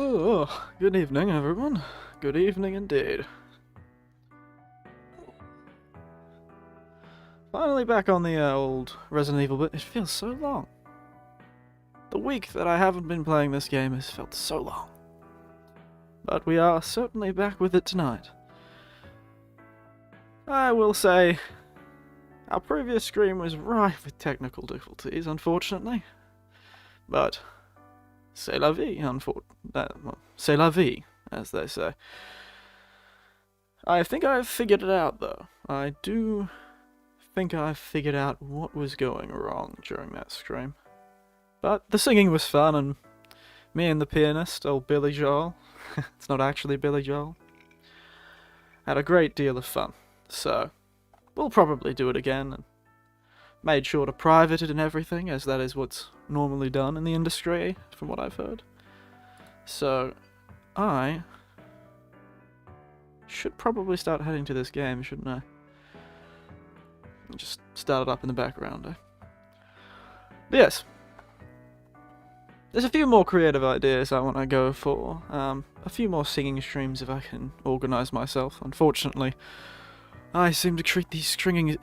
Oh, good evening, everyone. Good evening indeed. Finally back on the old Resident Evil, but it feels so long. The week that I haven't been playing this game has felt so long. But we are certainly back with it tonight. I will say, our previous stream was rife with technical difficulties, unfortunately. But, c'est la vie, c'est la vie, as they say. I think I've figured it out, though. I do think I've figured out what was going wrong during that stream. But the singing was fun, and me and the pianist, old Billy Joel, it's not actually Billy Joel, had a great deal of fun. So, we'll probably do it again, and made sure to private it and everything, as that is what's normally done in the industry, from what I've heard. So, I should probably start heading to this game, shouldn't I? Just start it up in the background, eh? But yes. There's a few more creative ideas I want to go for. A few more singing streams if I can organise myself. Unfortunately, I seem to treat these stringing...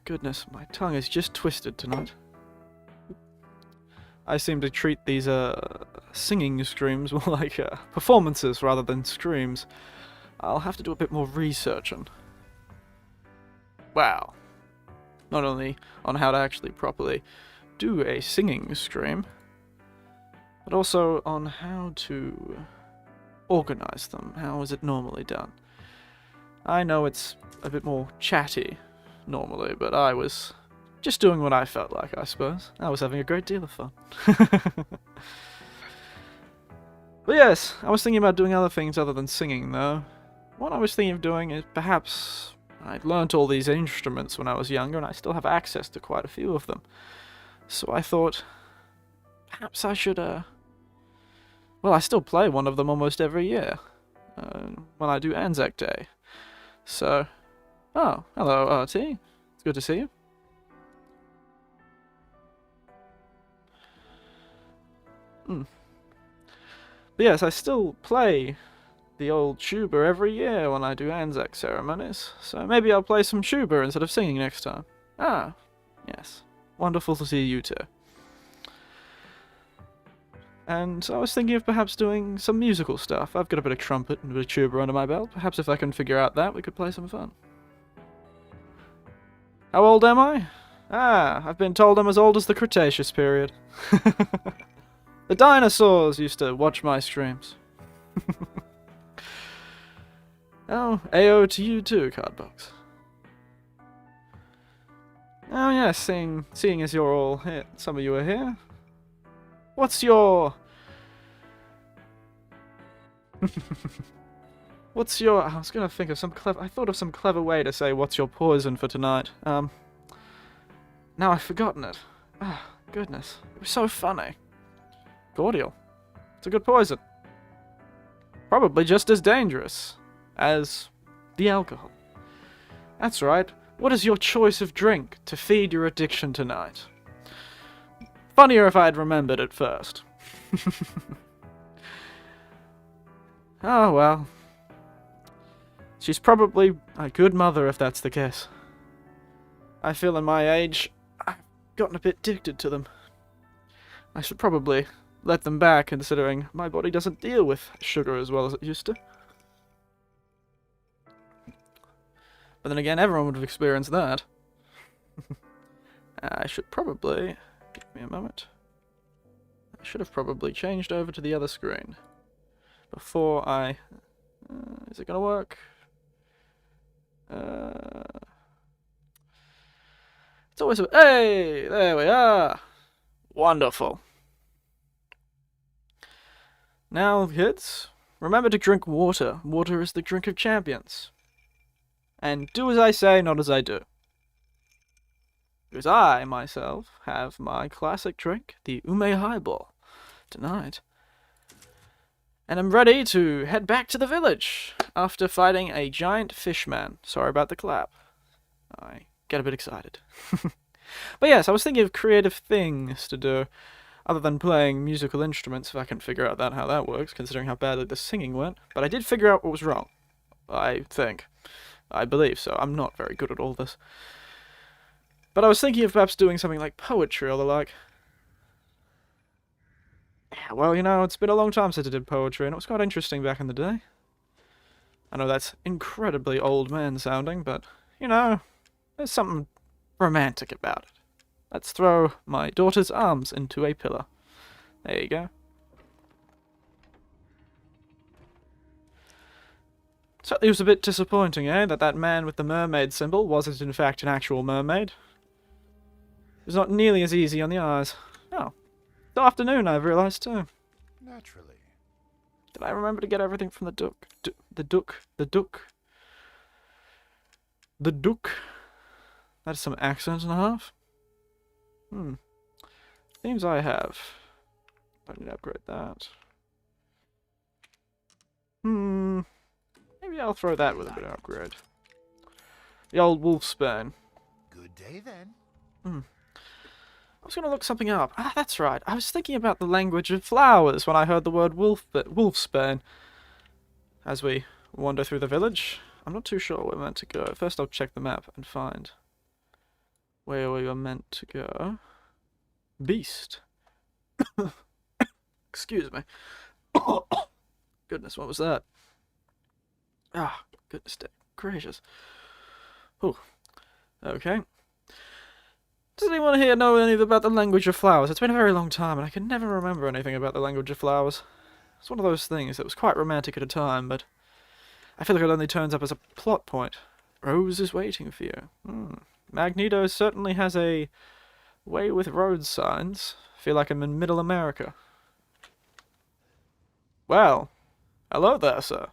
goodness, my tongue is just twisted tonight. I seem to treat these singing streams more like performances rather than streams. I'll have to do a bit more research on... Wow. Not only on how to actually properly do a singing stream, but also on how to organise them. How is it normally done? I know it's a bit more chatty normally, but I was just doing what I felt like, I suppose. I was having a great deal of fun. But yes, I was thinking about doing other things other than singing, though. What I was thinking of doing is perhaps... I'd learnt all these instruments when I was younger, and I still have access to quite a few of them. So I thought, perhaps I should, well, I still play one of them almost every year, when I do Anzac Day. So, oh, hello, RT. It's good to see you. But yes, I still play the old tuber every year when I do Anzac ceremonies, so maybe I'll play some tuber instead of singing next time. Ah, yes. Wonderful to see you too. And I was thinking of perhaps doing some musical stuff. I've got a bit of trumpet and a bit of tuba under my belt. Perhaps if I can figure out that, we could play some fun. How old am I? Ah, I've been told I'm as old as the Cretaceous period. The dinosaurs used to watch my streams. Oh, AO to you too, Cardbox. Oh yes, seeing as you're all here, some of you are here. What's your... What's your... I was gonna think of some clever... I thought of some clever way to say what's your poison for tonight. Now I've forgotten it. Ah, goodness. It was so funny. Cordial. It's a good poison. Probably just as dangerous as the alcohol. That's right. What is your choice of drink to feed your addiction tonight? Funnier if I had remembered it first. Oh, well. She's probably a good mother if that's the case. I feel in my age, I've gotten a bit addicted to them. I should probably let them back, considering my body doesn't deal with sugar as well as it used to. But then again, everyone would have experienced that. I should probably... Give me a moment. I should have probably changed over to the other screen before I... is it gonna work? It's always... Hey! There we are! Wonderful. Now, kids, remember to drink water. Water is the drink of champions. And do as I say, not as I do. Because I, myself, have my classic drink, the Ume Highball, tonight. And I'm ready to head back to the village after fighting a giant fishman. Sorry about the clap. I get a bit excited. But yes, I was thinking of creative things to do. Other than playing musical instruments, if I can figure out how that works, considering how badly the singing went. But I did figure out what was wrong. I think. I believe so. I'm not very good at all this. But I was thinking of perhaps doing something like poetry or the like. Yeah, well, you know, it's been a long time since I did poetry, and it was quite interesting back in the day. I know that's incredibly old man sounding, but, you know, there's something romantic about it. Let's throw my daughter's arms into a pillar. There you go. Certainly was a bit disappointing, eh, that man with the mermaid symbol wasn't in fact an actual mermaid. It was not nearly as easy on the eyes. Oh. It's afternoon, I've realised too. Naturally. Did I remember to get everything from the duck? The duck. That's some accent and a half. Seems I have. I need to upgrade that. Maybe I'll throw that with a bit of upgrade. The old wolfsbane. Good day then. I was going to look something up. Ah, that's right. I was thinking about the language of flowers when I heard the word wolfsbane. As we wander through the village, I'm not too sure where we're meant to go. First I'll check the map and find where we were meant to go. Beast. Excuse me. Goodness, what was that? Ah, goodness gracious. Oh, okay. Does anyone here know anything about the language of flowers? It's been a very long time, and I can never remember anything about the language of flowers. It's one of those things that was quite romantic at a time, but I feel like it only turns up as a plot point. Rose is waiting for you. Magneto certainly has a way with road signs. I feel like I'm in Middle America. Well, hello there, sir.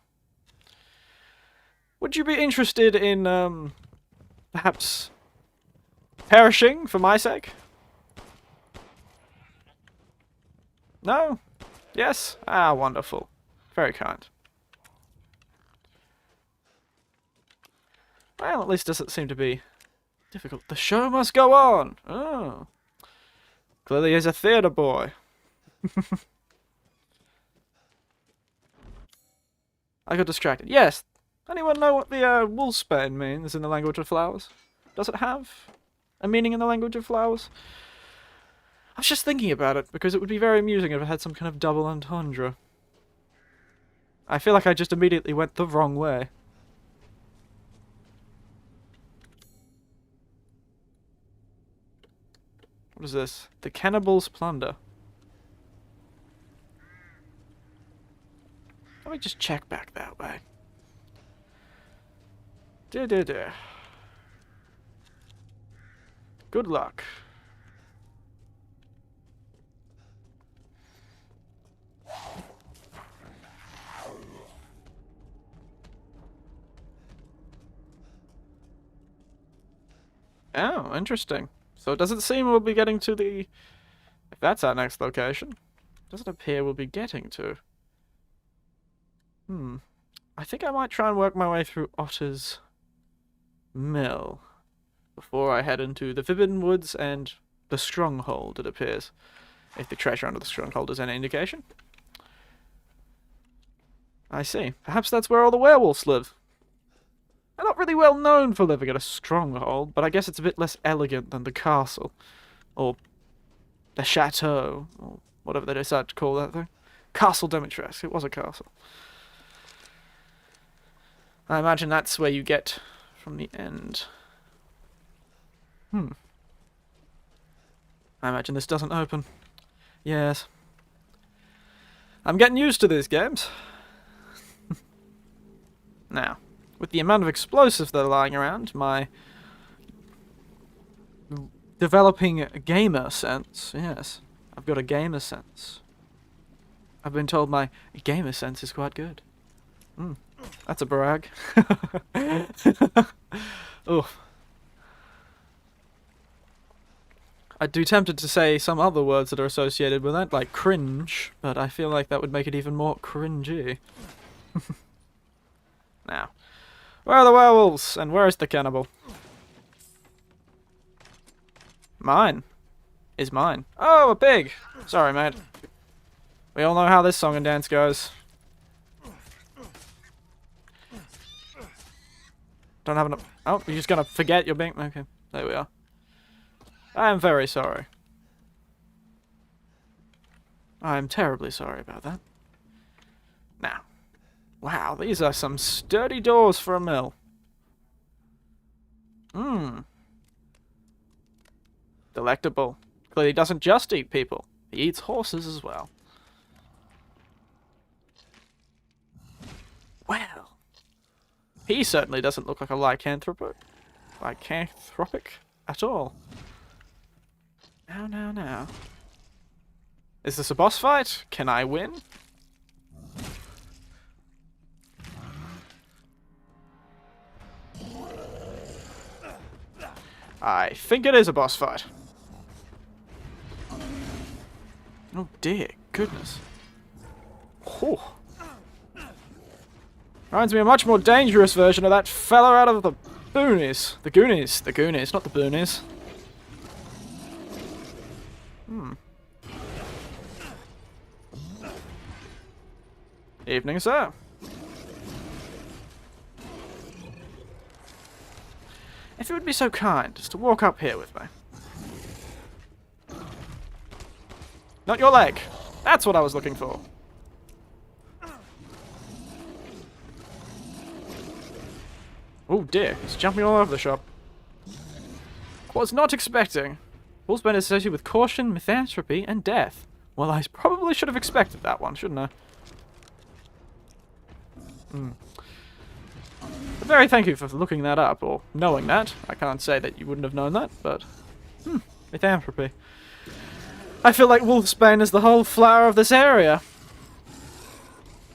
Would you be interested in, perhaps perishing for my sake? No? Yes? Ah, wonderful. Very kind. Well, at least it doesn't seem to be difficult. The show must go on! Oh. Clearly he's a theatre boy. I got distracted. Yes! Anyone know what the wolfsbane means in the language of flowers? Does it have a meaning in the language of flowers? I was just thinking about it, because it would be very amusing if it had some kind of double entendre. I feel like I just immediately went the wrong way. What is this? The Cannibal's Plunder. Let me just check back that way. Good luck. Oh, interesting. So it doesn't seem we'll be getting to the... If that's our next location, doesn't appear we'll be getting to. I think I might try and work my way through Otter's Mill before I head into the Forbidden Woods and the Stronghold, it appears. If the treasure under the Stronghold is any indication. I see. Perhaps that's where all the werewolves live. They're not really well known for living at a stronghold, but I guess it's a bit less elegant than the castle. Or the chateau, or whatever they decide to call that thing. Castle Dimitrescu. It was a castle. I imagine that's where you get from the end. I imagine this doesn't open. Yes. I'm getting used to these games. Now, with the amount of explosives that are lying around, my developing gamer sense, yes, I've got a gamer sense. I've been told my gamer sense is quite good. That's a brag. Oh. I'd be tempted to say some other words that are associated with that, like cringe, but I feel like that would make it even more cringy. Now, where are the werewolves, and where is the cannibal? Mine. is mine. Oh, a pig! Sorry, mate. We all know how this song and dance goes. Don't have enough... Oh, you're just gonna forget you're being... Okay, there we are. I am very sorry. I am terribly sorry about that. Now. Wow, these are some sturdy doors for a mill. Mmm. Delectable. Clearly doesn't just eat people. He eats horses as well. Well. He certainly doesn't look like a lycanthropic at all. Now. Is this a boss fight? Can I win? I think it is a boss fight. Oh dear goodness. Whew. Reminds me of a much more dangerous version of that fella out of the boonies. The Goonies. The Goonies, not the boonies. Evening, sir. If you would be so kind as to walk up here with me. Not your leg. That's what I was looking for. Oh dear, he's jumping all over the shop. Was not expecting. Wolfsbane is associated with caution, misanthropy, and death. Well, I probably should have expected that one, shouldn't I? But very thank you for looking that up, or knowing that. I can't say that you wouldn't have known that, but... misanthropy. I feel like Wolfsbane is the whole flower of this area.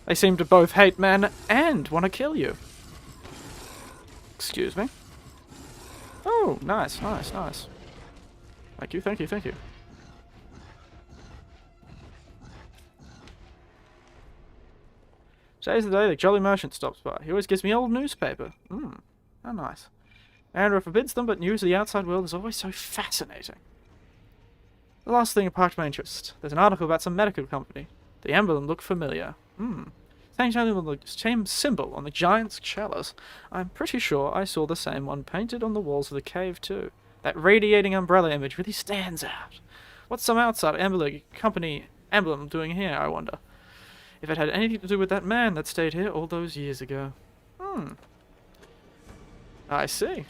They seem to both hate men and want to kill you. Excuse me. Oh, nice. Thank you. Today's the day the jolly merchant stops by. He always gives me old newspaper. How nice. Andrew forbids them, but news of the outside world is always so fascinating. The last thing sparked my interest. There's an article about some medical company. The emblem looked familiar. Same symbol on the giant's chalice. I'm pretty sure I saw the same one painted on the walls of the cave too. That radiating umbrella image really stands out. What's some outside company emblem doing here, I wonder? If it had anything to do with that man that stayed here all those years ago. I see.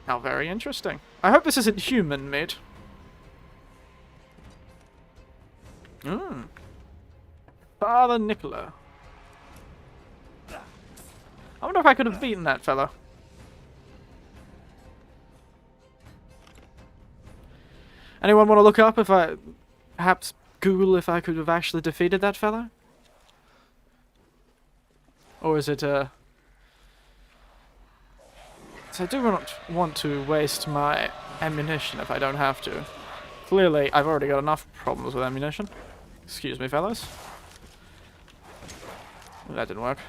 How very interesting. I hope this isn't human, mate. Father Nicola. I wonder if I could have beaten that fella. Anyone want to look up if I... perhaps Google if I could have actually defeated that fella? Or is it, So I do not want to waste my ammunition if I don't have to. Clearly, I've already got enough problems with ammunition. Excuse me, fellas. That didn't work.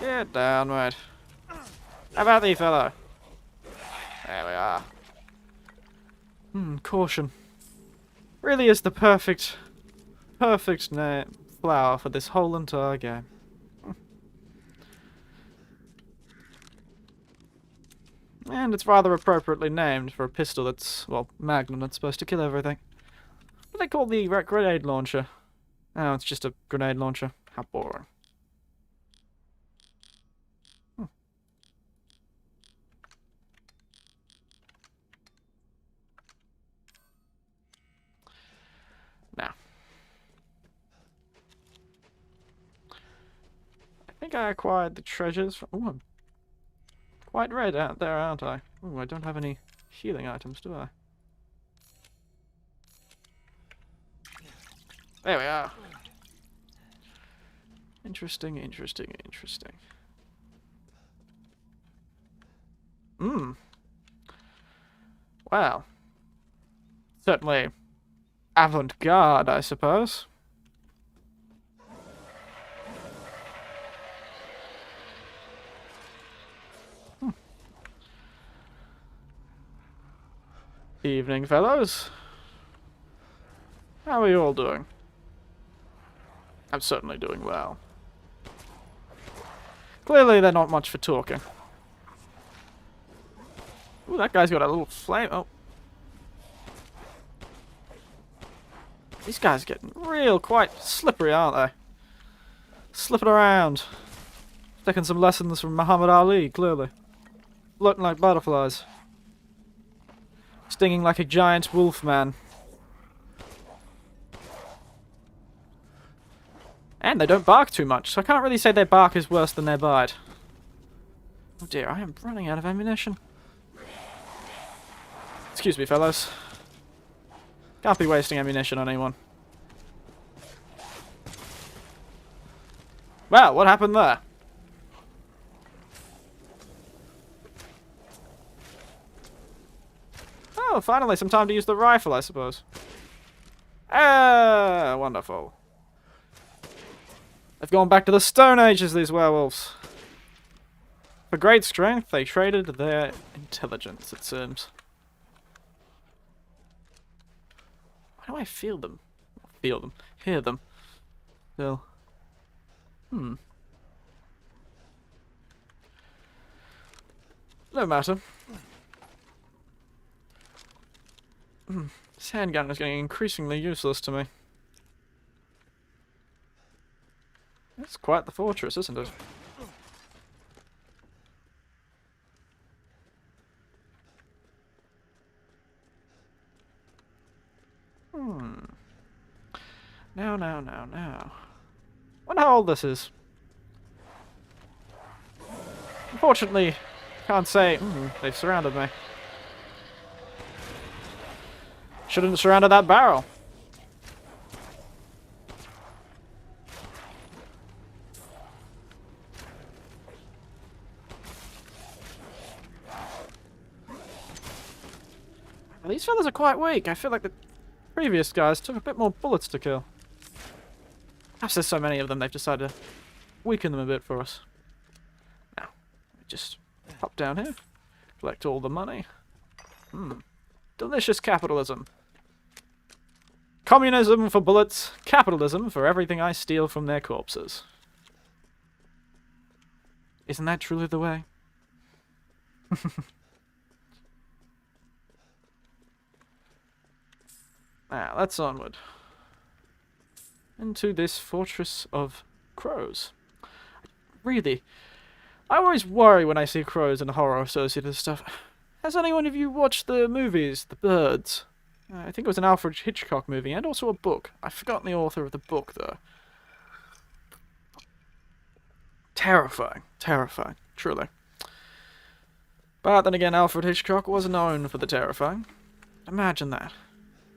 Get down, mate. How about thee, fellow? There we are. Caution. Really is the perfect name flower for this whole entire game. And it's rather appropriately named for a pistol that's, well, Magnum that's supposed to kill everything. What do they call the grenade launcher? Oh, it's just a grenade launcher. How boring. Now. I think I acquired the treasures from... Ooh, I'm quite red out there, aren't I? Ooh, I don't have any healing items, do I? There we are. Interesting. Wow. Certainly avant-garde, I suppose. Evening, fellows. How are you all doing? I'm certainly doing well. Clearly, they're not much for talking. Ooh, that guy's got a little flame. Oh. These guys are getting real quite slippery, aren't they? Slipping around. Taking some lessons from Muhammad Ali, clearly. Floating like butterflies. Stinging like a giant wolf man. And they don't bark too much, so I can't really say their bark is worse than their bite. Oh dear, I am running out of ammunition. Excuse me, fellows. Can't be wasting ammunition on anyone. Well, what happened there? Oh, finally some time to use the rifle, I suppose. Ah, wonderful. They've gone back to the Stone Ages, these werewolves. For great strength, they traded their intelligence, it seems. Why do I feel them? Feel them. Hear them. Still. No matter. This handgun is getting increasingly useless to me. It's quite the fortress, isn't it? Now. Wonder how old this is. Unfortunately, can't say. They've surrounded me. Shouldn't have surrounded that barrel. These fellas are quite weak. I feel like the previous guys took a bit more bullets to kill. Perhaps there's so many of them they've decided to weaken them a bit for us. Now, just pop down here, collect all the money. Delicious capitalism. Communism for bullets, capitalism for everything I steal from their corpses. Isn't that truly the way? Now, let's onward. Into this fortress of crows. Really, I always worry when I see crows and horror-associated stuff. Has anyone of you watched the movies, The Birds? I think it was an Alfred Hitchcock movie, and also a book. I've forgotten the author of the book, though. Terrifying. Terrifying. Truly. But then again, Alfred Hitchcock was known for the terrifying. Imagine that.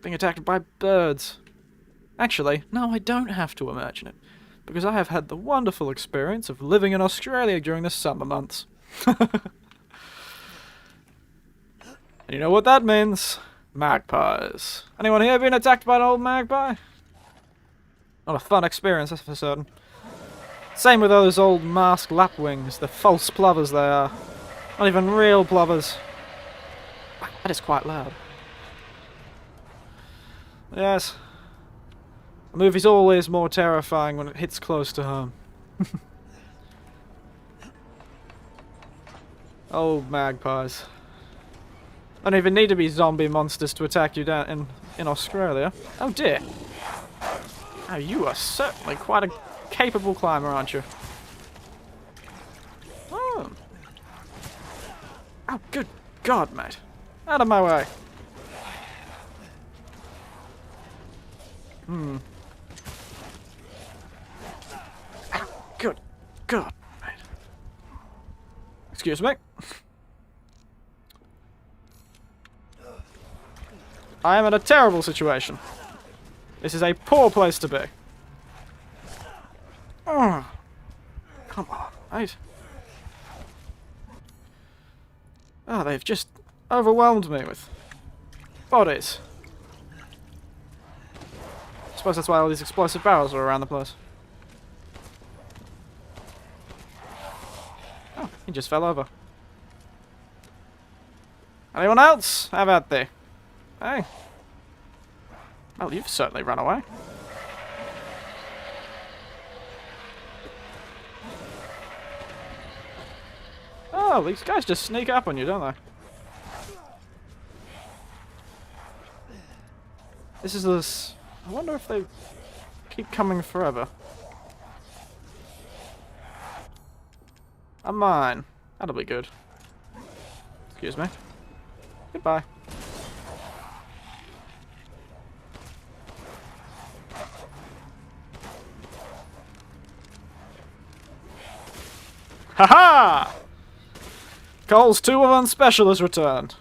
Being attacked by birds. Actually, no, I don't have to imagine it, because I have had the wonderful experience of living in Australia during the summer months. And you know what that means? Magpies. Anyone here been attacked by an old magpie? Not a fun experience, that's for certain. Same with those old masked lapwings, the false plovers they are. Not even real plovers. Wow, that is quite loud. Yes. A movie's always more terrifying when it hits close to home. Oh, magpies. Don't even need to be zombie monsters to attack you down in Australia. Oh dear. Now you are certainly quite a capable climber, aren't you? Oh. Oh, good God, mate. Out of my way. Oh, good God, mate. Excuse me. I am in a terrible situation. This is a poor place to be. Oh, come on, mate. Oh, they've just overwhelmed me with bodies. I suppose that's why all these explosive barrels are around the place. Oh, he just fell over. Anyone else? How about they? Hey. Well, you've certainly run away. Oh, these guys just sneak up on you, don't they? This is this... I wonder if they keep coming forever. A mine. That'll be good. Excuse me. Goodbye. Haha! Cole's 2-for-1 special has returned.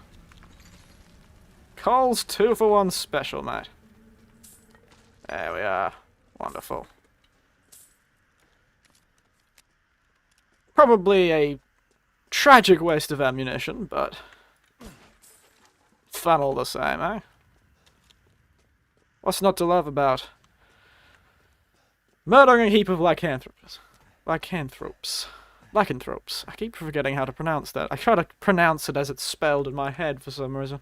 Cole's 2-for-1 special, mate. There we are. Wonderful. Probably a tragic waste of ammunition, but fun all the same, eh? What's not to love about murdering a heap of lycanthropes? Lycanthropes. Lycanthropes. I keep forgetting how to pronounce that. I try to pronounce it as it's spelled in my head for some reason.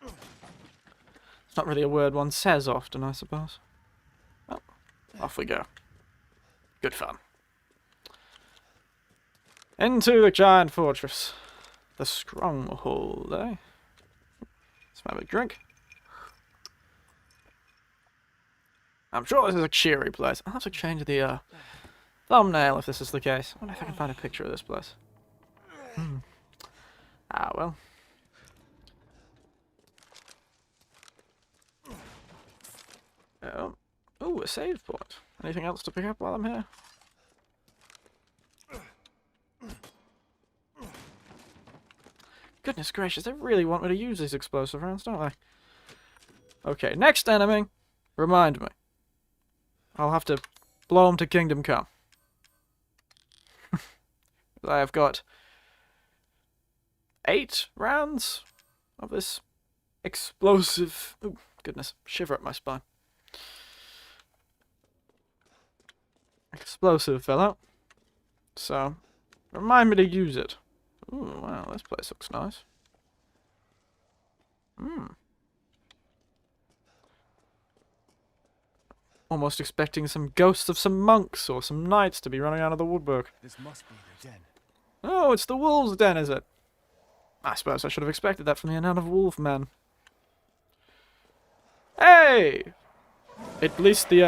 It's not really a word one says often, I suppose. Well, off we go. Good fun. Into the giant fortress. The stronghold, eh? Let's have a drink. I'm sure this is a cheery place. I'll have to change the thumbnail if this is the case. I wonder if I can find a picture of this place. Ah, well. Oh, a save point. Anything else to pick up while I'm here? Goodness gracious, they really want me to use these explosive rounds, don't they? Okay, next enemy. Remind me. I'll have to blow them to Kingdom Come. I have got 8 rounds of this explosive... Oh, goodness, shiver up my spine. Explosive fellow. So, remind me to use it. Ooh, wow, this place looks nice. Almost expecting some ghosts of some monks or some knights to be running out of the woodwork. This must be the den. Oh, it's the wolves' den, is it? I suppose I should have expected that from the amount of wolfmen. Hey! At least the,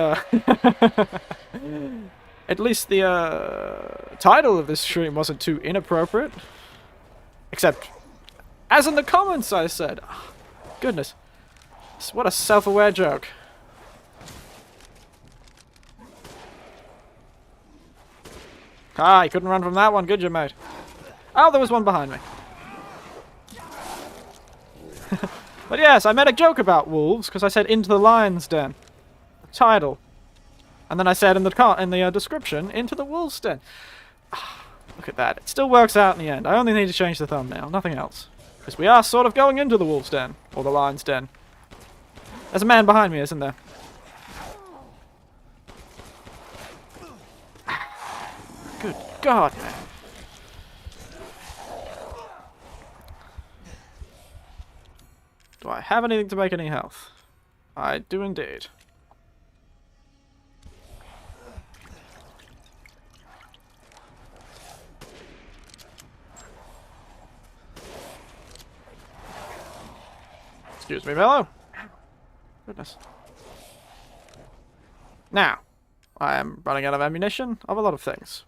At least the, title of this stream wasn't too inappropriate. Except, as in the comments I said. Oh, goodness. What a self-aware joke. Ah, you couldn't run from that one, could you, mate? Oh, there was one behind me. But yes, I made a joke about wolves, because I said into the lion's den. The title. And then I said in the description, into the wolf's den. Look at that. It still works out in the end. I only need to change the thumbnail, nothing else. Because we are sort of going into the wolf's den. Or the lion's den. There's a man behind me, isn't there? Good God, man. Do I have anything to make any health? I do indeed. Excuse me, fellow. Goodness. Now, I am running out of ammunition of a lot of things.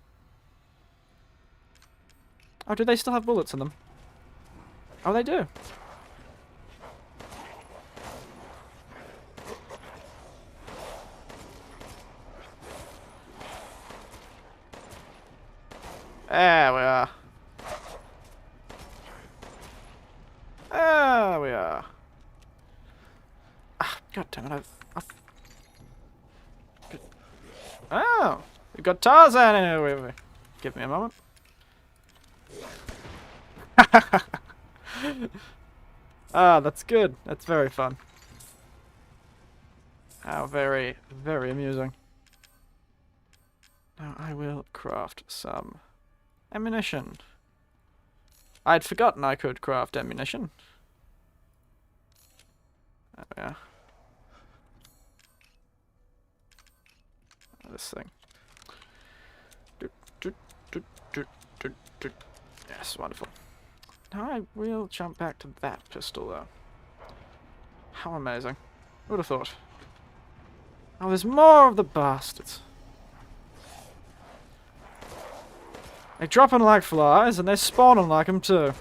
Oh, do they still have bullets in them? Oh, they do. There we are. There we are. Ah, God damn it, I've... Good. Oh! We've got Tarzan in here with me. Give me a moment. Ah, that's good. That's very fun. How very, very amusing. Now I will craft some ammunition. I'd forgotten I could craft ammunition. There we are. This thing. Yes, wonderful. Now I will jump back to that pistol, though. How amazing. Who would have thought? Oh, there's more of the bastards. They're dropping like flies, and they're spawning like them, too.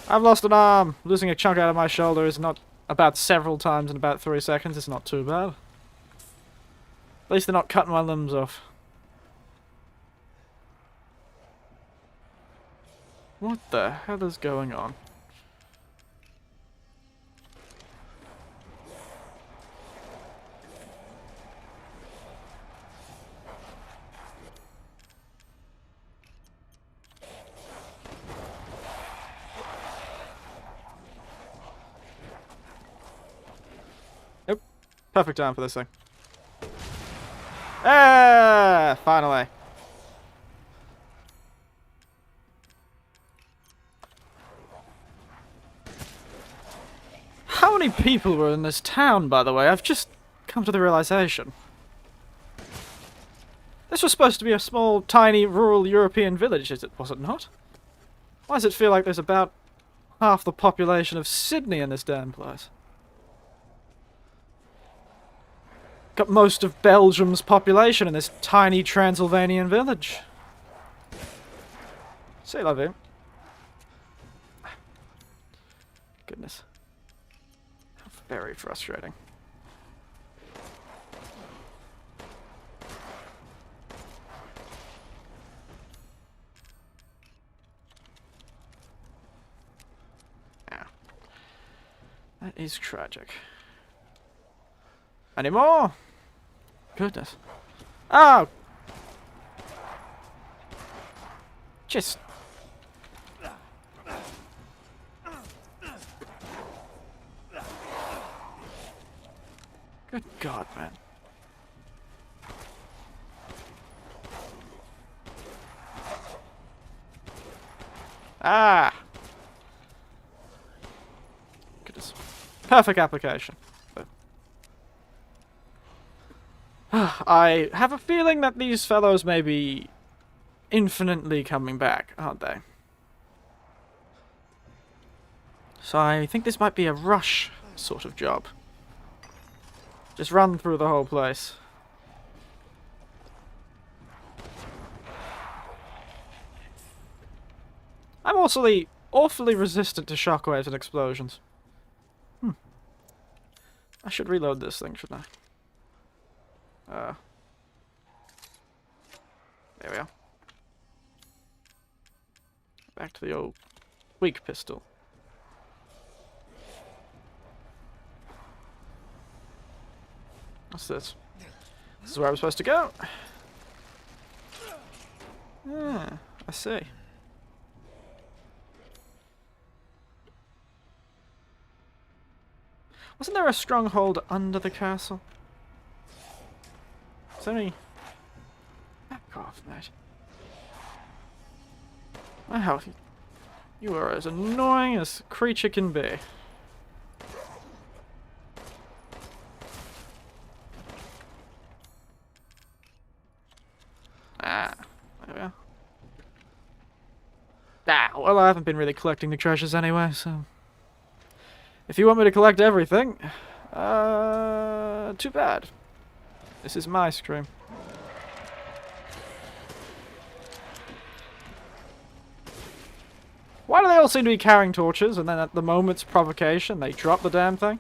I've lost an arm. Losing a chunk out of my shoulder is not about several times in about 3 seconds. It's not too bad. At least they're not cutting my limbs off. What the hell is going on? Nope. Perfect time for this thing. Ah! Finally. How many people were in this town, by the way? I've just come to the realization. This was supposed to be a small, tiny, rural European village, was it not? Why does it feel like there's about half the population of Sydney in this damn place? Got most of Belgium's population in this tiny Transylvanian village. Say love you. Goodness. How very frustrating. Yeah. That is tragic. Any more? Goodness. Oh! Just... Good God, man. Ah! Goodness. Perfect application. I have a feeling that these fellows may be infinitely coming back, aren't they? So I think this might be a rush sort of job. Just run through the whole place. I'm also awfully resistant to shockwaves and explosions. I should reload this thing, shouldn't I? There we are. Back to the old weak pistol. What's this? This is where I'm supposed to go. Ah, I see. Wasn't there a stronghold under the castle? Is there any... Back off, mate. Wow, you are as annoying as a creature can be. Ah, there we are. Ah, well, I haven't been really collecting the treasures anyway, so... If you want me to collect everything, too bad. This is my stream. Why do they all seem to be carrying torches, and then at the moment's provocation, they drop the damn thing?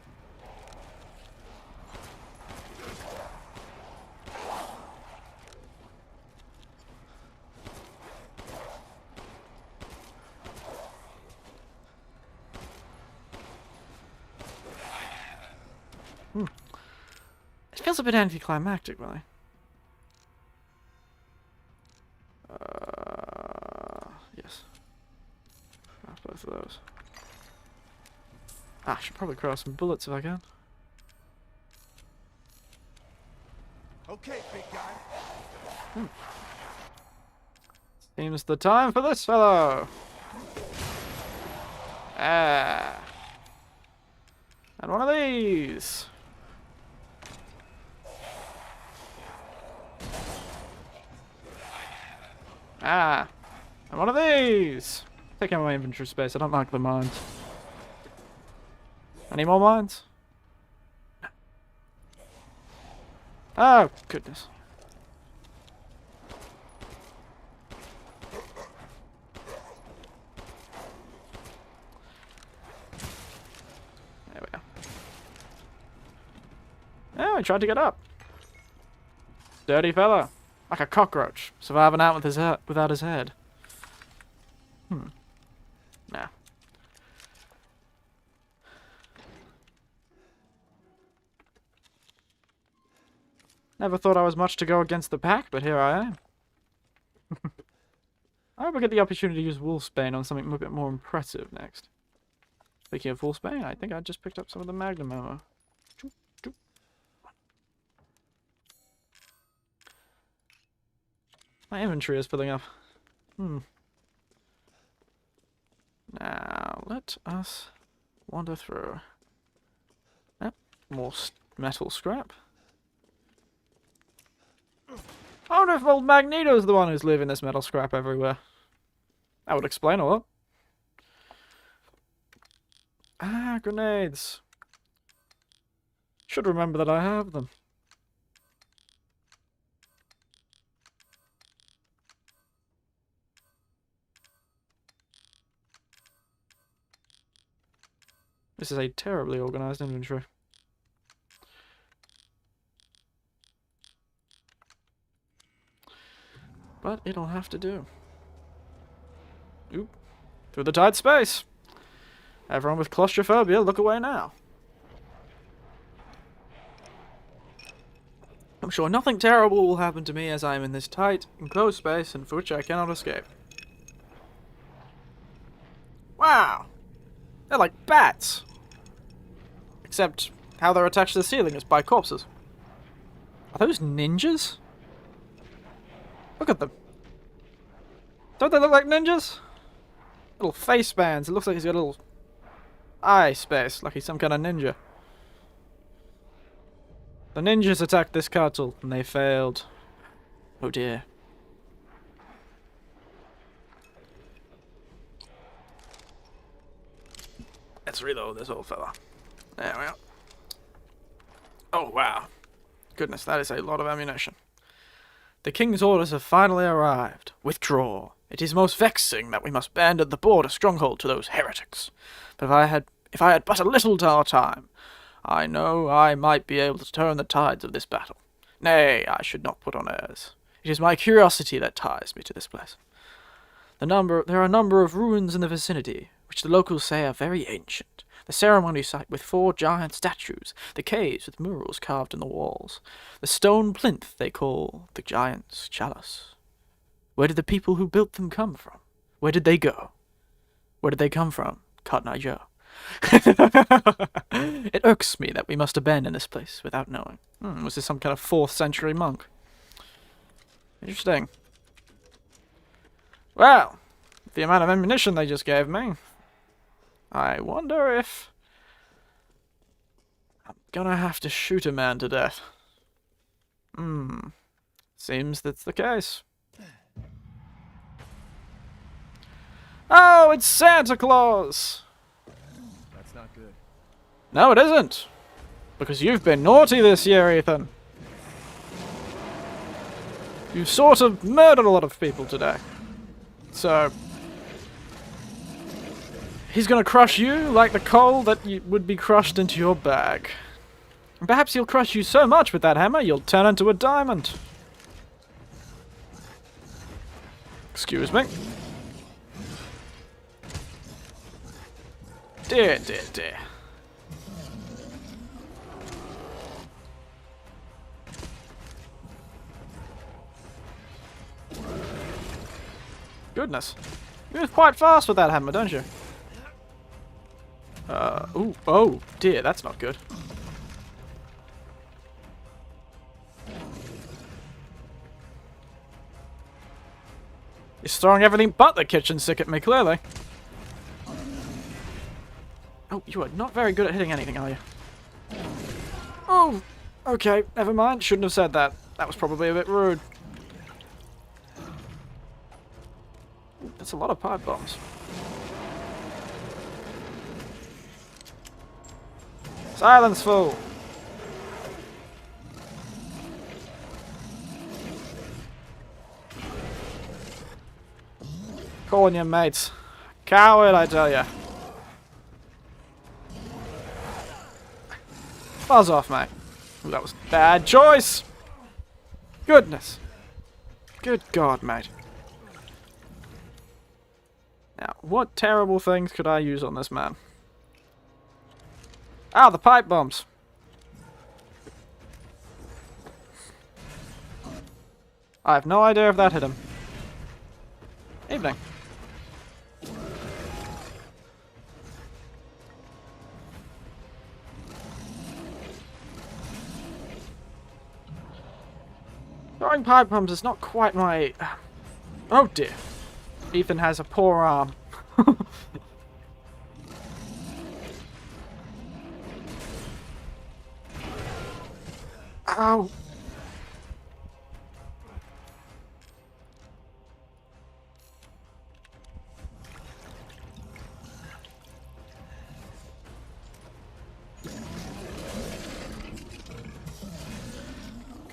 It feels a bit anticlimactic, really. Yes. Both of those. Ah, I should probably cross some bullets if I can. Okay, big guy. Seems the time for this fellow. Ah. And one of these. Ah. And one of these. Take out my inventory space. I don't like the mines. Any more mines? Oh, goodness. There we go. Oh, he tried to get up. Dirty fella. Like a cockroach. Surviving out with his without his head. Nah. Never thought I was much to go against the pack, but here I am. I hope I get the opportunity to use Wolfsbane on something a bit more impressive next. Speaking of Wolfsbane, I think I just picked up some of the Magnum ammo. My inventory is filling up. Now, let us wander through. Yep, more metal scrap. I wonder if old Magneto's the one who's leaving this metal scrap everywhere. That would explain a lot. Ah, grenades. Should remember that I have them. This is a terribly organized inventory. But it'll have to do. Oop. Through the tight space. Everyone with claustrophobia, look away now. I'm sure nothing terrible will happen to me as I am in this tight, enclosed space and for which I cannot escape. Wow! They're like bats! Except how they're attached to the ceiling is by corpses. Are those ninjas? Look at them. Don't they look like ninjas? Little face bands. It looks like he's got a little eye space, like he's some kind of ninja. The ninjas attacked this castle, and they failed. Oh dear. Let's reload this old fella. There we are. Oh wow. Goodness, that is a lot of ammunition. The king's orders have finally arrived. Withdraw. It is most vexing that we must abandon the border stronghold to those heretics. But if I had but a little more time, I know I might be able to turn the tides of this battle. Nay, I should not put on airs. It is my curiosity that ties me to this place. There are a number of ruins in the vicinity, which the locals say are very ancient. The ceremony site with 4 giant statues, the caves with murals carved in the walls, the stone plinth they call the Giant's Chalice. Where did the people who built them come from? Where did they go? Where did they come from, Cotton Eye Joe? It irks me that we must abandon this place without knowing. Was this some kind of 4th century monk? Interesting. Well, the amount of ammunition they just gave me, I wonder if I'm gonna have to shoot a man to death. Seems that's the case. Oh, it's Santa Claus! That's not good. No, it isn't. Because you've been naughty this year, Ethan. You've sort of murdered a lot of people today. So he's gonna crush you like the coal that would be crushed into your bag. And perhaps he'll crush you so much with that hammer, you'll turn into a diamond. Excuse me. Dear, dear, dear. Goodness. You move quite fast with that hammer, don't you? Ooh, oh dear, that's not good. He's throwing everything but the kitchen sink at me, clearly. Oh, you are not very good at hitting anything, are you? Oh, okay, never mind. Shouldn't have said that. That was probably a bit rude. Ooh, that's a lot of pipe bombs. Silence, fool! Calling your mates. Coward, I tell ya. Buzz off, mate. Ooh, that was a bad choice! Goodness. Good God, mate. Now, what terrible things could I use on this man? Ah, the pipe bombs. I have no idea if that hit him. Evening. Throwing pipe bombs is not quite my... Oh dear. Ethan has a poor arm. Ow.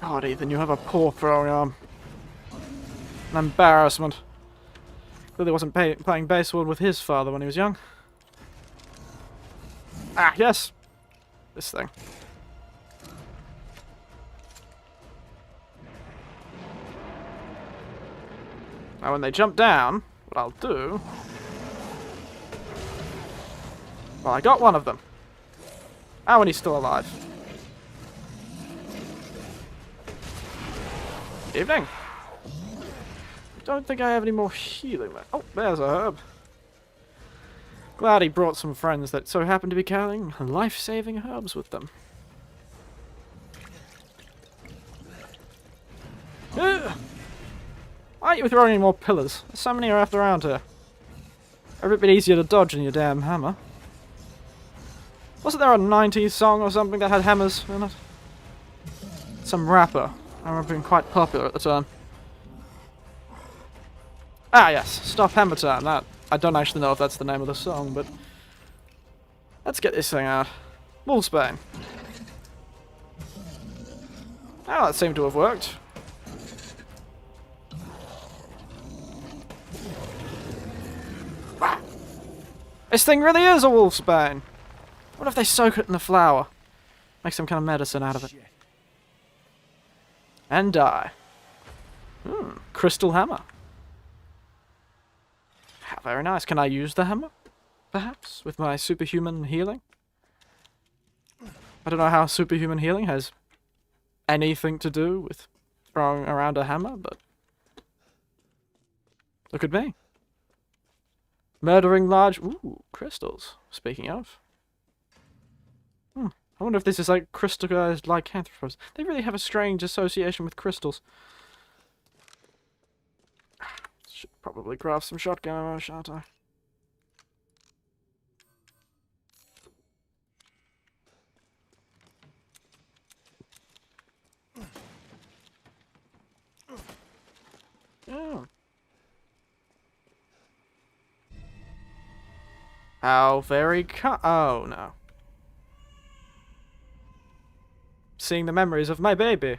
God, Ethan, you have a poor throwing arm. An embarrassment. Clearly wasn't playing baseball with his father when he was young. Ah, yes. This thing. Now when they jump down, what I'll do... Well, I got one of them. Oh, and he's still alive. Evening. Don't think I have any more healing left. Oh, there's a herb. Glad he brought some friends that so happen to be carrying life-saving herbs with them. Ugh. Why aren't you throwing any more pillars? There's so many left around here. Every bit easier to dodge than your damn hammer. Wasn't there a 90s song or something that had hammers in it? Some rapper. I remember being quite popular at the time. Ah yes, Stop Hammer Time. That, I don't actually know if that's the name of the song, but... Let's get this thing out. Wolfsbane. Oh, that seemed to have worked. Wow. This thing really is a wolfsbane. What if they soak it in the flour? Make some kind of medicine out of it. And die. Crystal hammer. How very nice. Can I use the hammer? Perhaps? With my superhuman healing? I don't know how superhuman healing has anything to do with throwing around a hammer, but... Look at me. Murdering large... Ooh, crystals. Speaking of. I wonder if this is like crystallized lycanthropes. They really have a strange association with crystals. Should probably craft some shotgun ammo, shan't I? Oh. How very oh no. Seeing the memories of my baby.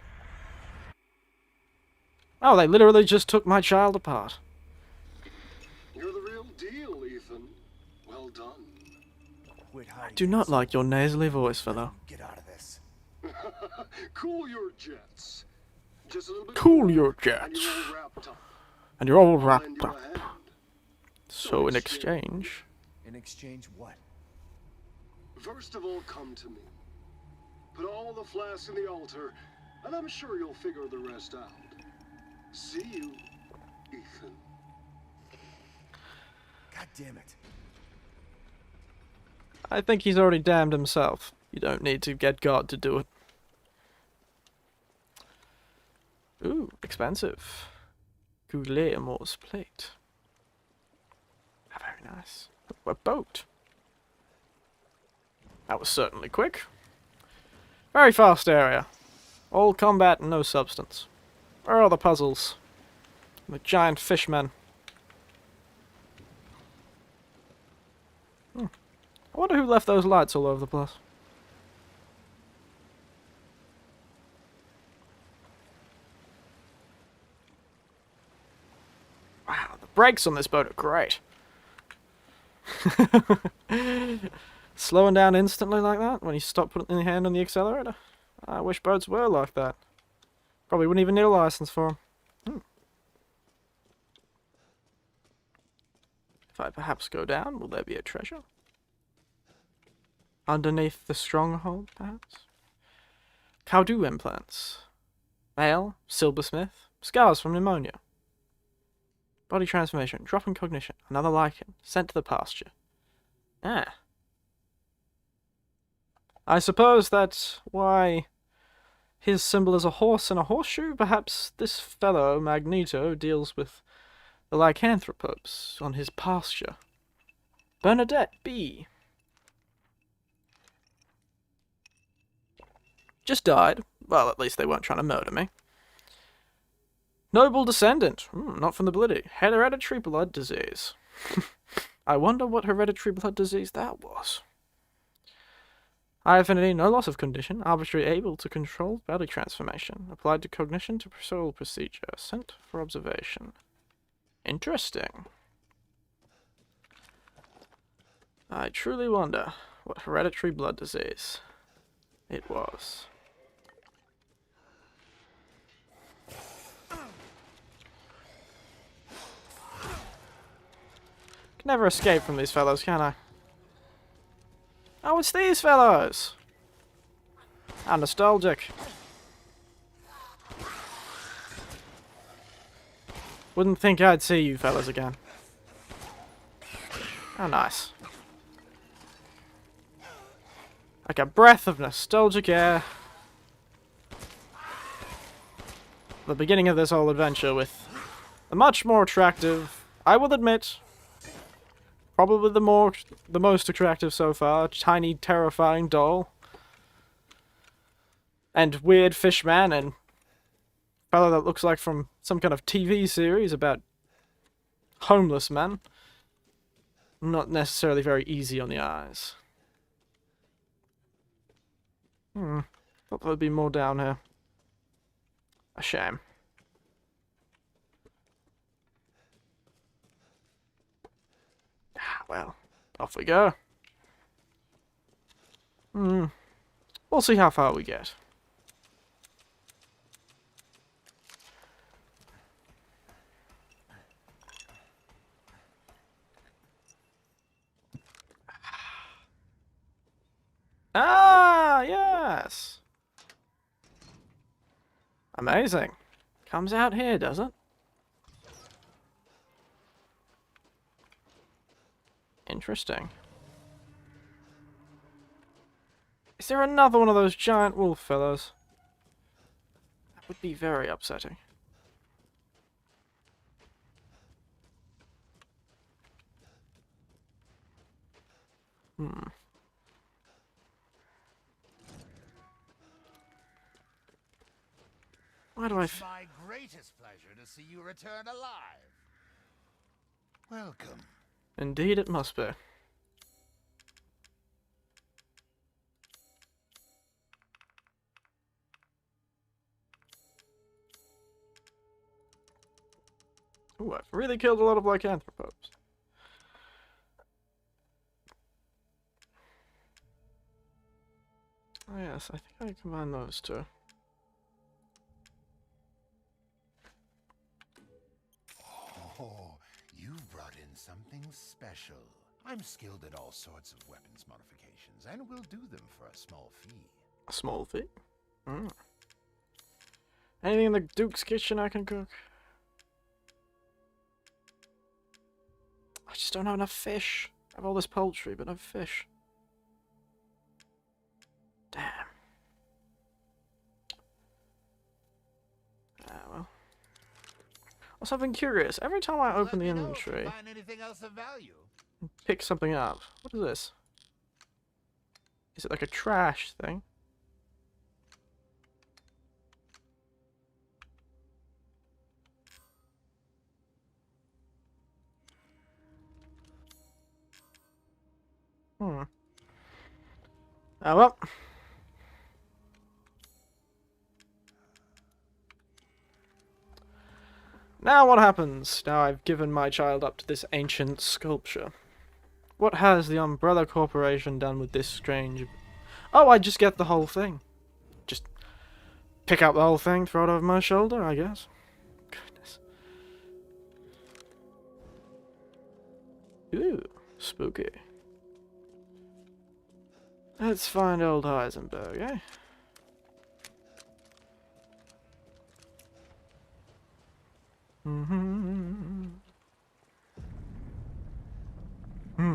Oh, they literally just took my child apart. You're the real deal, Ethan. Well done. I do not like your nasally voice, fellow. Get out of this. Cool your jets. Just a little bit Cool more, your and jets. you're all wrapped up. And you're all I'll wrapped lend you a up. hand. So in exchange... In exchange, what? First of all, come to me. Put all the flasks in the altar, and I'm sure you'll figure the rest out. See you, Ethan. God damn it. I think he's already damned himself. You don't need to get God to do it. Ooh, expensive. Guillermo's plate. Ah, very nice. A boat. That was certainly quick. Very fast area. All combat and no substance. Where are the puzzles? The giant fishmen. I wonder who left those lights all over the place. Wow, the brakes on this boat are great. Slowing down instantly like that when you stop putting your hand on the accelerator. I wish boats were like that. Probably wouldn't even need a license for them. If I perhaps go down, will there be a treasure? Underneath the stronghold, perhaps? Cowdew implants. Male, silversmith, scars from pneumonia. Body transformation, drop in cognition, another lichen, sent to the pasture. Ah. I suppose that's why his symbol is a horse and a horseshoe. Perhaps this fellow, Magneto, deals with the lycanthropes on his pasture. Bernadette B. Just died. Well, at least they weren't trying to murder me. Noble descendant. Not from the bloody. Hereditary blood disease. I wonder what hereditary blood disease that was. High affinity, no loss of condition. Arbitrary able to control body transformation. Applied to cognition to soul procedure. Sent for observation. Interesting. I truly wonder what hereditary blood disease it was. Can never escape from these fellows, can I? Oh, it's these fellows! How nostalgic. Wouldn't think I'd see you fellas again. How nice. Like a breath of nostalgic air. The beginning of this whole adventure with a much more attractive, I will admit, probably the most attractive so far, tiny, terrifying doll. And weird fishman and fellow that looks like from some kind of TV series about homeless men. Not necessarily very easy on the eyes. Thought there would be more down here. A shame. Well, off we go. We'll see how far we get. Ah, yes. Amazing. Comes out here, does it? Interesting. Is there another one of those giant wolf fellows? That would be very upsetting. Why do I... It's my greatest pleasure to see you return alive. Welcome. Indeed it must be. Ooh, I've really killed a lot of lycanthropes. Oh yes, I think I combine those two. Oh, you've brought in something special. I'm skilled at all sorts of weapons modifications, and will do them for a small fee. A small fee? Anything in the Duke's kitchen I can cook? I just don't have enough fish. I have all this poultry, but no fish. Damn. Ah, well. Also, I've been curious. Every time I open the Let me know if you inventory, find anything else of value. pick something up. What is this? Is it like a trash thing? Hmm. Oh well. Now what happens? Now I've given my child up to this ancient sculpture. What has the Umbrella Corporation done with this strange... Oh, I just get the whole thing. Just pick up the whole thing, throw it over my shoulder, I guess. Goodness. Ooh, spooky. Let's find old Heisenberg, eh? Mm-hmm.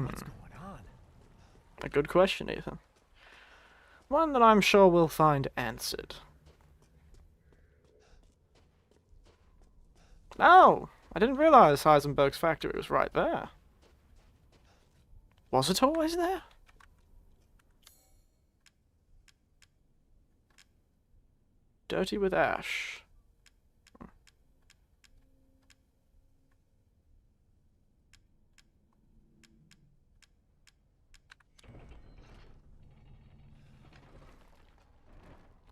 What's going on? A good question, Ethan. One that I'm sure we'll find answered. Oh! I didn't realize Heisenberg's factory was right there. Was it always there? Dirty with ash.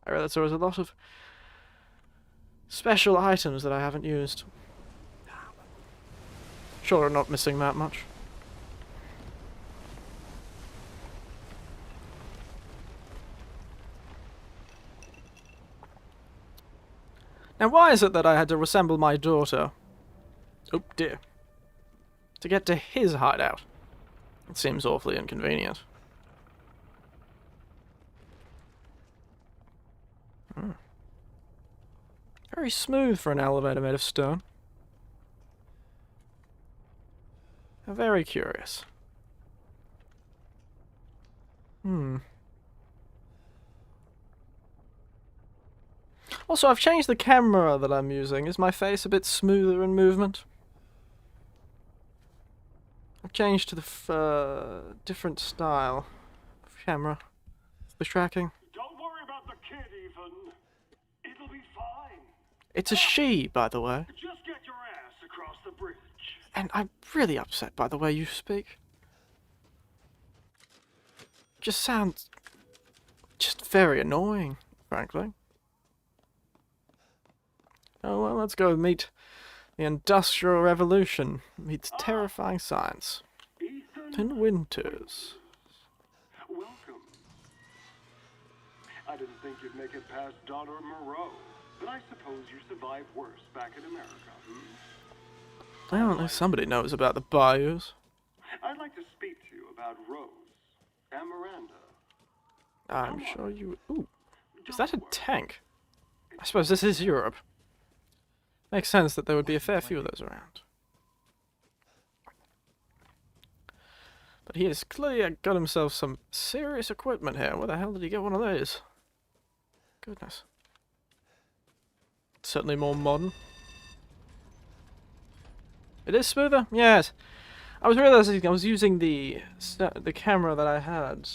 I realize there was a lot of special items that I haven't used. Sure, I'm not missing that much. Now, why is it that I had to resemble my daughter? Oh dear. To get to his hideout. It seems awfully inconvenient. Very smooth for an elevator made of stone. Very curious. Also, I've changed the camera that I'm using. Is my face a bit smoother in movement? I've changed to the different style of camera. The tracking. Don't worry about the kid, Ethan. It'll be fine. It's a she, by the way. Just get your ass across the bridge. And I'm really upset by the way you speak. Just sounds... just very annoying, frankly. Oh well, let's go meet the Industrial Revolution meets terrifying science. Ethan, In Winters. welcome. I didn't think you'd make it past Daughter Moreau, but I suppose you survived worse back in America. Well, at least somebody knows about the bayous. I'd like to speak to you about Rose and Miranda. I'm sure you... Ooh, is that a tank? I suppose this is Europe. Makes sense that there would be a fair few of those around. But he has clearly got himself some serious equipment here. Where the hell did he get one of these? Goodness. Certainly more modern. It is smoother? Yes. I was realizing I was using the camera that I had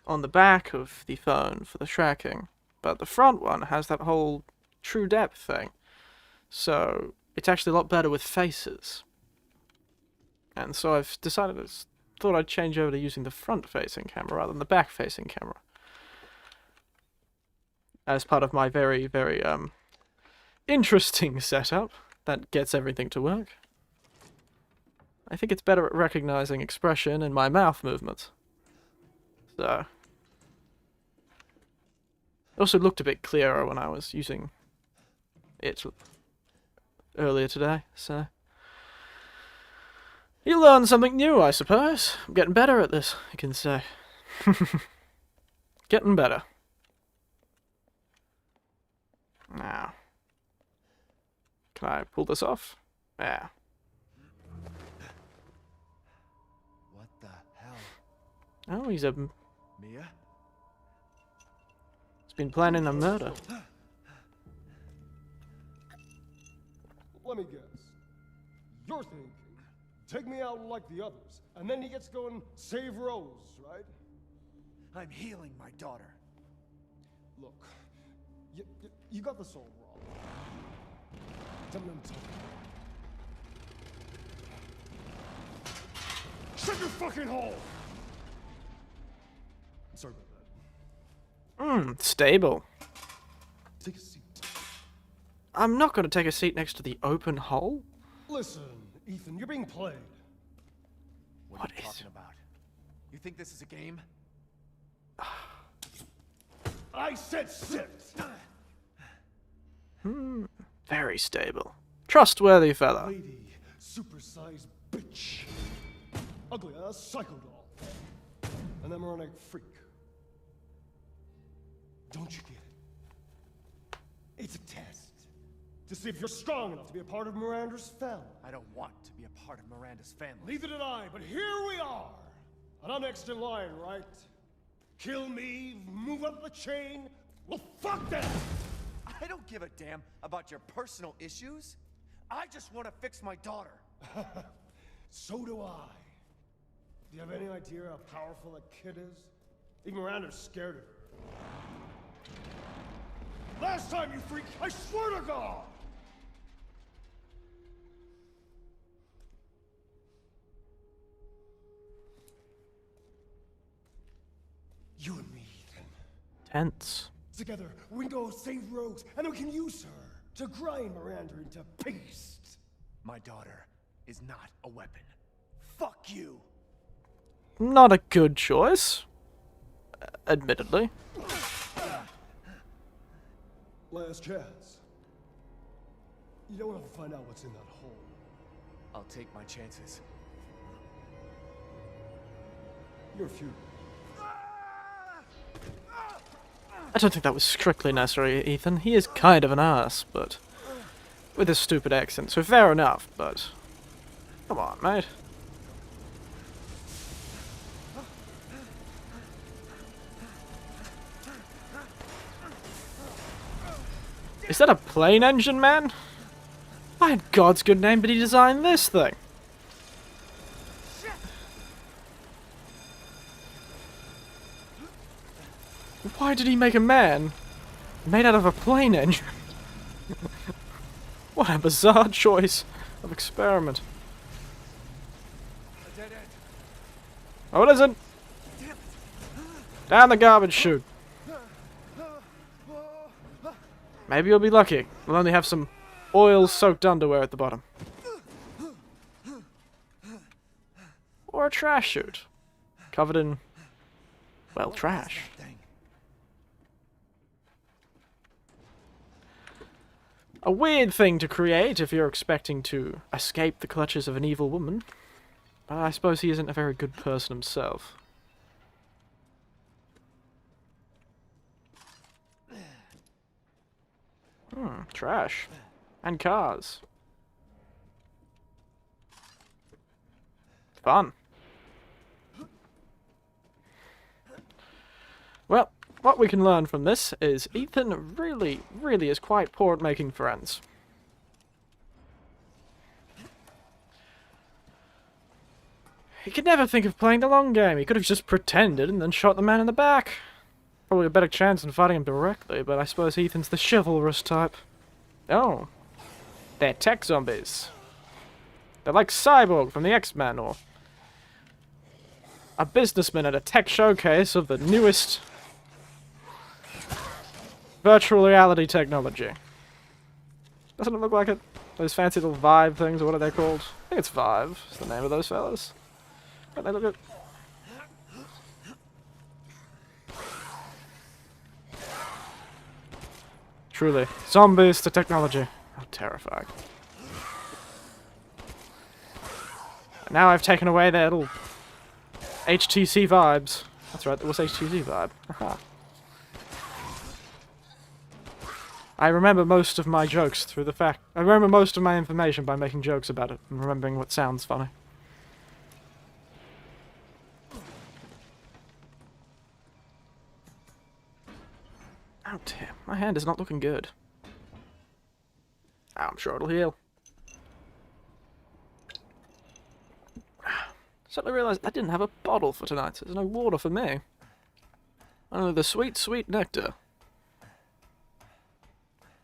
on the back of the phone for the tracking, but the front one has that whole true depth thing, so it's actually a lot better with faces. And so I've decided, thought I'd change over to using the front-facing camera rather than the back-facing camera, as part of my very, very interesting setup that gets everything to work. I think it's better at recognizing expression in my mouth movements. So it also looked a bit clearer when I was using it earlier today, so you learn something new, I suppose. I'm getting better at this, I can say. Getting better. Now, can I pull this off? Yeah. What the hell? Oh, he's Mia? been planning a murder. Let me guess. You're thinking, take me out like the others, and then he gets going save Rose, right? I'm healing my daughter. Look, you got this all wrong. Tell me what I'm talking about. Shut your fucking hole! Sorry about that. Stable. Take a seat. I'm not going to take a seat next to the open hole. Listen, Ethan, you're being played. What What are you is- talking about? You think this is a game? I said sit! Very stable. Trustworthy fella. Lady, supersized bitch. Ugly, a psycho doll. An moronic freak. Don't you get it? It's a test. To see if you're strong enough to be a part of Miranda's family. I don't want to be a part of Miranda's family. Neither did I, but here we are. And I'm next in line, right? Kill me, move up the chain. Well, fuck that! I don't give a damn about your personal issues. I just want to fix my daughter. So do I. Do you have any idea how powerful that kid is? Even Miranda's scared of her. Last time, you freak, I swear to God! You and me, Ethan. Tense. Together, we can go save Rose, and then we can use her to grind Miranda into paste. My daughter is not a weapon. Fuck you. Not a good choice. Admittedly. Last chance. You don't want to find out what's in that hole. I'll take my chances. You're few. I don't think that was strictly necessary, Ethan. He is kind of an ass, but... with his stupid accent, so fair enough, but... come on, mate. Is that a plane engine, man? By God's good name did he design this thing? Why did he make a man made out of a plane engine? What a bizarre choice of experiment. A dead end. Oh, it isn't! Down the garbage chute. Maybe you'll be lucky. We'll only have some oil-soaked underwear at the bottom. Or a trash chute. Covered in... well, trash. Thing. A weird thing to create if you're expecting to escape the clutches of an evil woman. But I suppose he isn't a very good person himself. Trash. And cars. Fun. Well, what we can learn from this is Ethan really is quite poor at making friends. He could never think of playing the long game. He could have just pretended and then shot the man in the back. Probably a better chance than fighting him directly, but I suppose Ethan's the chivalrous type. Oh. They're tech zombies. They're like Cyborg from the X-Men, or a businessman at a tech showcase of the newest virtual reality technology. Doesn't it look like it? Those fancy little Vive things, or what are they called? I think it's Vive, is the name of those fellas. Don't they look at... Truly, zombies to technology. How terrifying. And now I've taken away their little HTC vibes. That's right, there was HTC vibe. Haha. I remember most of my jokes through the fact... I remember most of my information by making jokes about it and remembering what sounds funny. Oh dear, my hand is not looking good. Oh, I'm sure it'll heal. Suddenly realised I didn't have a bottle for tonight, so there's no water for me. Only the sweet, sweet nectar.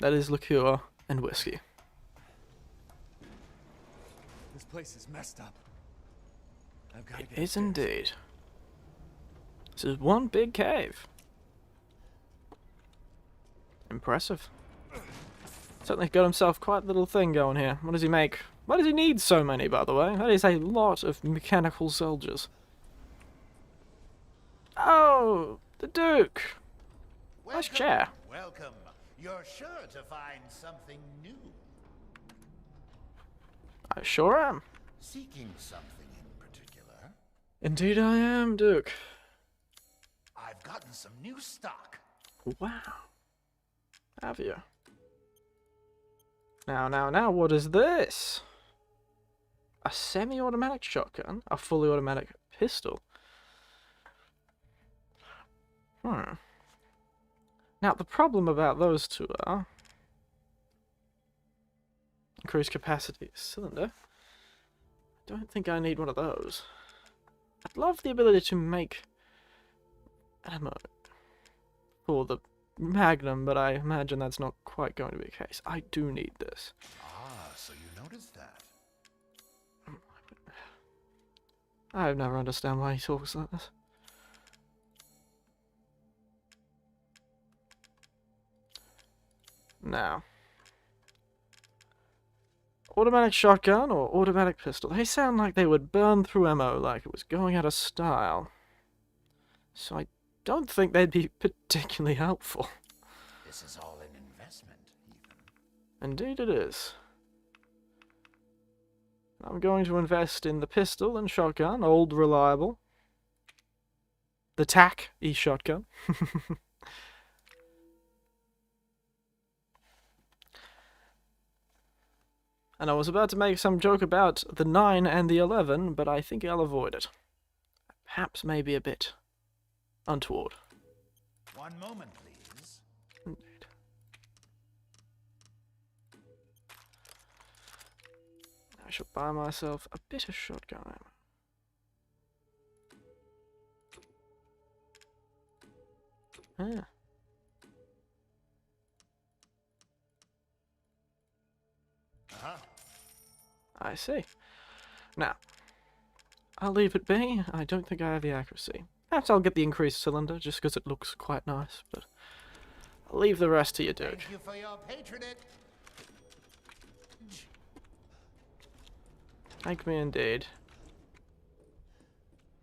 That is liqueur and whiskey. This place is messed up. I've got to It get is upstairs. indeed. This is one big cave. Impressive. Certainly got himself quite a little thing going here. What does he make? Why does he need so many, by the way? That is a lot of mechanical soldiers. Oh, the Duke. Nice chair. Welcome. You're sure to find something new. I sure am. Seeking something in particular? Indeed I am, Duke. I've gotten some new stock. Wow. Have you? Now, what is this? A semi-automatic shotgun? A fully automatic pistol? Now, the problem about those two are... increased capacity cylinder. I don't think I need one of those. I'd love the ability to make ammo for the Magnum, but I imagine that's not quite going to be the case. I do need this. Ah, so you noticed that. I never understand why he talks like this. Now. Automatic shotgun or automatic pistol? They sound like they would burn through ammo like it was going out of style. So I don't think they'd be particularly helpful. This is all an investment, even. Indeed it is. I'm going to invest in the pistol and shotgun, old reliable. The TAC e-shotgun. And I was about to make some joke about the 9 and the 11, but I think I'll avoid it. Perhaps maybe a bit untoward. One moment, please. Indeed. I shall buy myself a bit of shotgun ammo. Ah. Uh-huh. I see. Now, I'll leave it be. I don't think I have the accuracy. Perhaps I'll get the increased cylinder, just because it looks quite nice, but I'll leave the rest to you, Duke. Thank you for your patronage. Thank me indeed.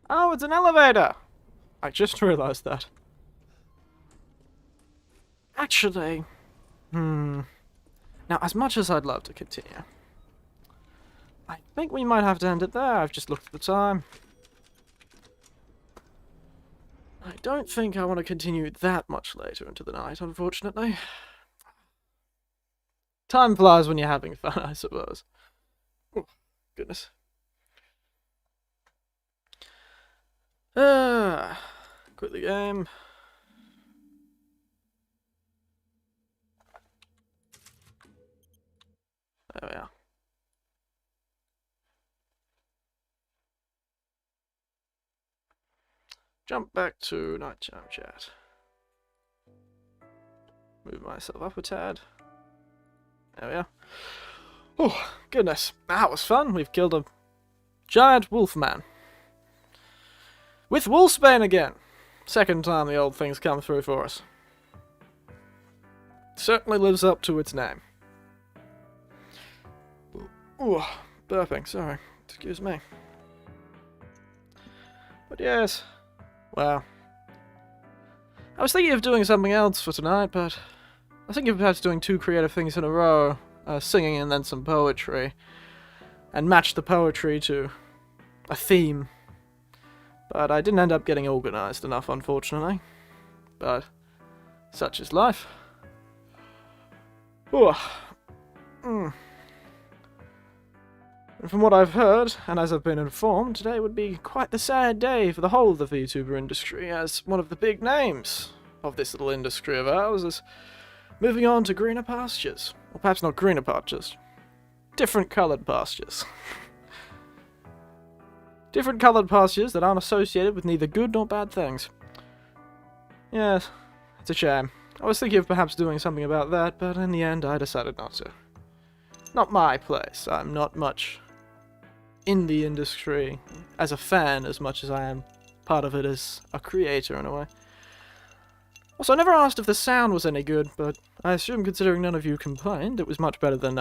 Oh, it's an elevator! I just realised that. Actually, now, as much as I'd love to continue, I think we might have to end it there. I've just looked at the time. I don't think I want to continue that much later into the night, unfortunately. Time flies when you're having fun, I suppose. Oh, goodness. Quit the game. There we are. Jump back to nighttime chat. Move myself up a tad. There we are. Oh, goodness. That was fun. We've killed a giant wolf man. With Wolfsbane again. Second time the old thing's come through for us. Certainly lives up to its name. Ooh, burping, sorry. Excuse me. But yes. Well. I was thinking of doing something else for tonight, but I was thinking of perhaps doing 2 creative things in a row. Singing and then some poetry. And match the poetry to a theme. But I didn't end up getting organised enough, unfortunately. But such is life. Ooh. And from what I've heard, and as I've been informed, today would be quite the sad day for the whole of the VTuber industry, as one of the big names of this little industry of ours is moving on to greener pastures. Or perhaps not greener pastures. Different coloured pastures. Different coloured pastures that aren't associated with neither good nor bad things. Yes, it's a shame. I was thinking of perhaps doing something about that, but in the end I decided not to. Not my place. I'm not much in the industry as a fan as much as I am part of it as a creator in a way. Also, I never asked if the sound was any good, but I assume considering none of you complained, it was much better than,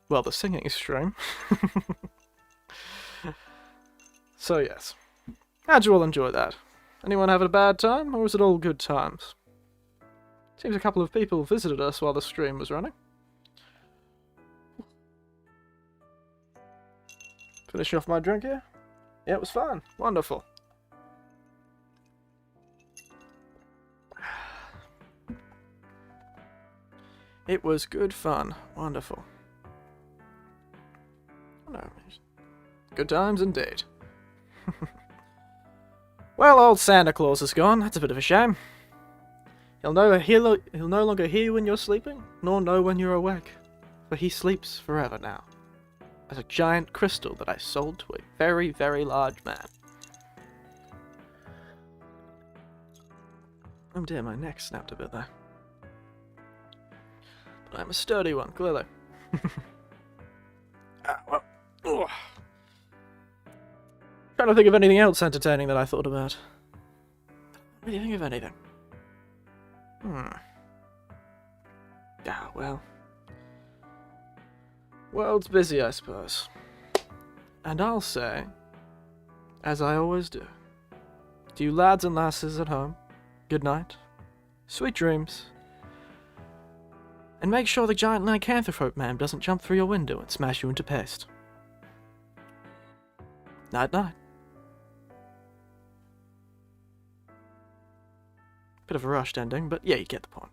well, the singing stream. So yes. How'd you all enjoy that? Anyone having a bad time, or was it all good times? Seems a couple of people visited us while the stream was running. Finish off my drink here? Yeah, it was fun. Wonderful. It was good fun. Wonderful. Oh, no. Good times indeed. Well, old Santa Claus is gone. That's a bit of a shame. He'll no longer hear you when you're sleeping, nor know when you're awake. For he sleeps forever now. As a giant crystal that I sold to a very, very large man. Oh dear, my neck snapped a bit there. But I'm a sturdy one, clearly. Well. Ugh. Trying to think of anything else entertaining that I thought about. What do you think of anything? Ah, well. World's busy, I suppose. And I'll say, as I always do, to you lads and lasses at home, good night, sweet dreams, and make sure the giant lycanthrope man doesn't jump through your window and smash you into paste. Night night. Bit of a rushed ending, but yeah, you get the point.